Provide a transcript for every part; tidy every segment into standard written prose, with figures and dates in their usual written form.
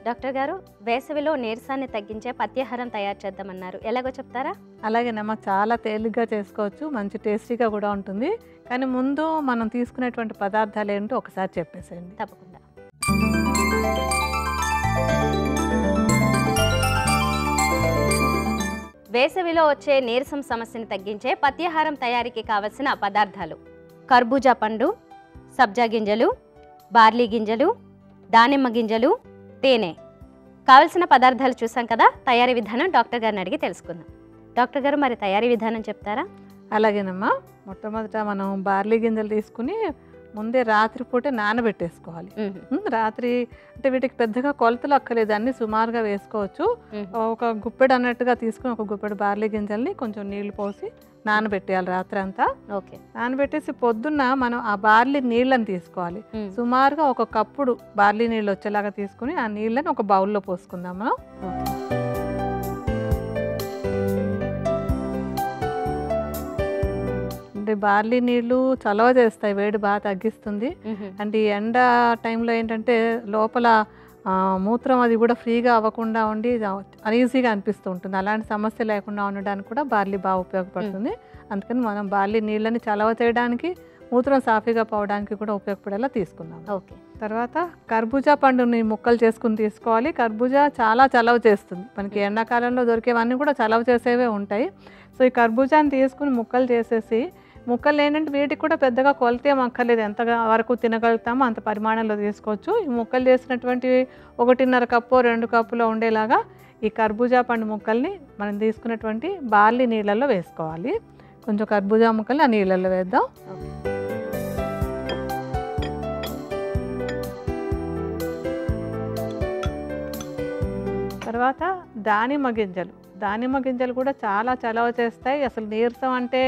Doctor గారు, వేసవిలో నీరసాన్ని తగ్గించే పత్యాహారం తయారు చేద్దామన్నారు. ఎలాగో చెప్తారా? అలాగేనమ్మా, చాలా తేలిగ్గా చేసుకోవచ్చు, మంచి టేస్టీగా కూడా ఉంటుంది. కానీ ముందు మనం తీసుకునేటువంటి పదార్థాలు ఏంటో ఒకసారి చెప్పేసేయండి. తప్పకుండా. వేసవిలో వచ్చే నీరసం సమస్యను తగ్గించే పత్యాహారం తయారీకి కావలసిన పదార్థాలు: కర్బూజా పండు, సబ్జా గింజలు, బార్లీ గింజలు, దానిమ్మ గింజలు, తేనె. కావలసిన పదార్థాలు చూసాం కదా. తయారీ విధానం డాక్టర్ గారిని అడిగి తెలుసుకుందాం. డాక్టర్ గారు, మరి తయారీ విధానం చెప్తారా? అలాగేనమ్మా, మొట్టమొదట మనం బార్లీ గింజలు తీసుకుని ముందే రాత్రిపూట నానబెట్టేసుకోవాలి. రాత్రి అంటే వీటికి పెద్దగా కొలతలు అక్కర్లేదు, అన్ని సుమారుగా వేసుకోవచ్చు. ఒక గుప్పెడు అన్నట్టుగా తీసుకుని ఒక గుప్పెడు బార్లీ గింజల్ని కొంచెం నీళ్లు పోసి నానబెట్టేయాలి రాత్రి అంతా. ఓకే. నానబెట్టేసి పొద్దున్న మనం ఆ బార్లీ నీళ్ళని తీసుకోవాలి. సుమారుగా ఒక కప్పుడు బార్లీ నీళ్ళు వచ్చేలాగా తీసుకుని ఆ నీళ్ళని ఒక బౌల్లో పోసుకుందాం మనం. అంటే బార్లీ నీళ్ళు చలవ చేస్తాయి, వేడి బాగా తగ్గిస్తుంది. అంటే ఈ ఎండ టైంలో ఏంటంటే లోపల మూత్రం అది కూడా ఫ్రీగా అవ్వకుండా ఉండి అనీజీగా అనిపిస్తూ ఉంటుంది. అలాంటి సమస్య లేకుండా ఉండడానికి కూడా బార్లీ బాగా ఉపయోగపడుతుంది. అందుకని మనం బార్లీ నీళ్ళని చలవ చేయడానికి, మూత్రం సాఫీగా పోవడానికి కూడా ఉపయోగపడేలా తీసుకున్నాం. ఓకే. తర్వాత కర్బూజా పండుని ముక్కలు చేసుకుని తీసుకోవాలి. కర్బూజా చాలా చలవ చేస్తుంది. మనకి ఎండాకాలంలో దొరికేవన్నీ కూడా చలవ చేసేవే ఉంటాయి. సో ఈ కర్బూజాని తీసుకుని ముక్కలు చేసేసి, ముక్కలు ఏంటంటే వీటికి కూడా పెద్దగా కొలత ఏం అక్కర్లేదు, ఎంత వరకు తినగలుగుతామో అంత పరిమాణంలో తీసుకోవచ్చు. ఈ ముక్కలు చేసినటువంటివి 1.5 కప్పు 2 కప్పులో ఉండేలాగా ఈ కర్బూజా పండు ముక్కల్ని మనం తీసుకున్నటువంటి బార్లీ నీళ్ళల్లో వేసుకోవాలి. కొంచెం కర్బూజా ముక్కల్ని ఆ నీళ్ళల్లో వేద్దాం. తర్వాత దానిమ్మ గింజలు. దానిమ్మ గింజలు కూడా చాలా చలవ చేస్తాయి. అసలు నీరసం అంటే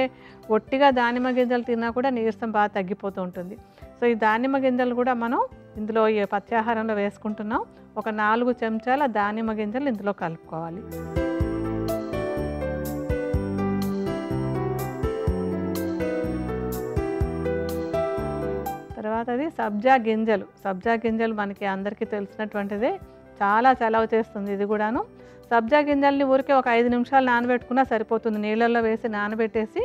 ఒట్టిగా దానిమ్మ గింజలు తిన్నా కూడా నీరసం బాగా తగ్గిపోతూ ఉంటుంది. సో ఈ దానిమ్మ గింజలు కూడా మనం ఇందులో ఈ పత్యాహారంలో వేసుకుంటున్నాం. ఒక 4 చెంచాల దానిమ్మ గింజలు ఇందులో కలుపుకోవాలి. తర్వాత అది సబ్జా గింజలు. సబ్జా గింజలు మనకి అందరికీ తెలిసినటువంటిదే, చాలా చలవ చేస్తుంది ఇది కూడాను. సబ్జా గింజల్ని ఊరికే ఒక 5 నిమిషాలు నానబెట్టుకున్నా సరిపోతుంది. నీళ్ళల్లో వేసి నానబెట్టేసి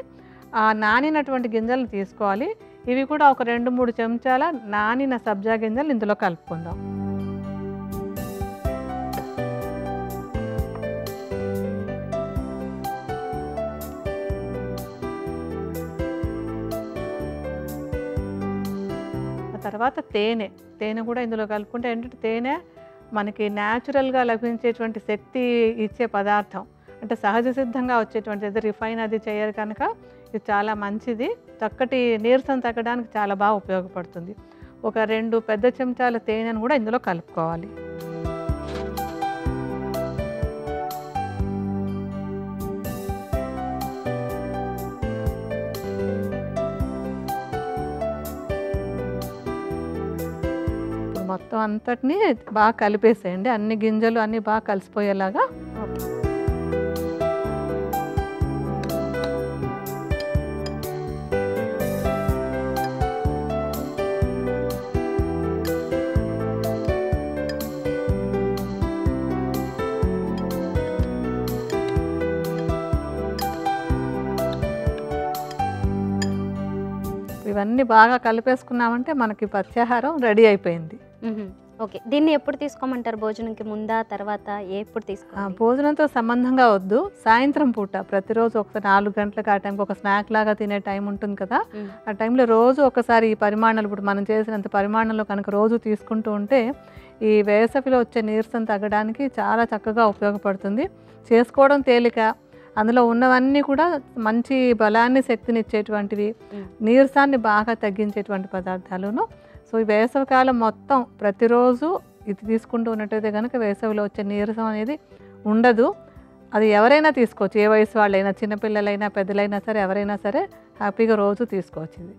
ఆ నానినటువంటి గింజలు తీసుకోవాలి. ఇవి కూడా ఒక 2-3 చెంచాల నానిన సబ్జా గింజలు ఇందులో కలుపుకుందాం. తర్వాత తేనె కూడా ఇందులో కలుపుకుంటే ఏంటంటే తేనె మనకి న్యాచురల్గా లభించేటువంటి శక్తి ఇచ్చే పదార్థం. అంటే సహజ సిద్ధంగా వచ్చేటువంటిది, రిఫైన్ అది చేయరు కనుక ఇది చాలా మంచిది. చక్కటి నీరసం తగ్గడానికి చాలా బాగా ఉపయోగపడుతుంది. ఒక 2 పెద్ద చెంచాల తేనెను కూడా ఇందులో కలుపుకోవాలి. మొత్తం అంతటిని బాగా కలిపేసేయండి, అన్ని గింజలు అన్నీ బాగా కలిసిపోయేలాగా. ఇవన్నీ బాగా కలిపేసుకున్నామంటే మనకి పత్యాహారం రెడీ అయిపోయింది. ఓకే. దీన్ని ఎప్పుడు తీసుకోమంటారు? భోజనంకి ముందా, తర్వాత ఎప్పుడు తీసుకోవాలి? భోజనంతో సంబంధంగా వద్దు, సాయంత్రం పూట ప్రతిరోజు ఒక 4 గంటలకు ఆ టైంకి ఒక స్నాక్ లాగా తినే టైం ఉంటుంది కదా, ఆ టైంలో రోజు ఒకసారి ఈ పరిమాణాలు, ఇప్పుడు మనం చేసినంత పరిమాణంలో కనుక రోజు తీసుకుంటూ ఉంటే ఈ వేసవిలో వచ్చే నీరసం తగ్గడానికి చాలా చక్కగా ఉపయోగపడుతుంది. చేసుకోవడం తేలిక, అందులో ఉన్నవన్నీ కూడా మంచి బలాన్ని, శక్తిని ఇచ్చేటువంటివి, నీరసాన్ని బాగా తగ్గించేటువంటి పదార్థాలను. సో ఈ వేసవికాలం మొత్తం ప్రతిరోజు ఇది తీసుకుంటూ ఉన్నట్టయితే కనుక వేసవిలో వచ్చే నీరసం అనేది ఉండదు. అది ఎవరైనా తీసుకోవచ్చు, ఏ వయసు వాళ్ళైనా, చిన్నపిల్లలైనా పెద్దలైనా సరే, ఎవరైనా సరే హ్యాపీగా రోజు తీసుకోవచ్చు ఇది.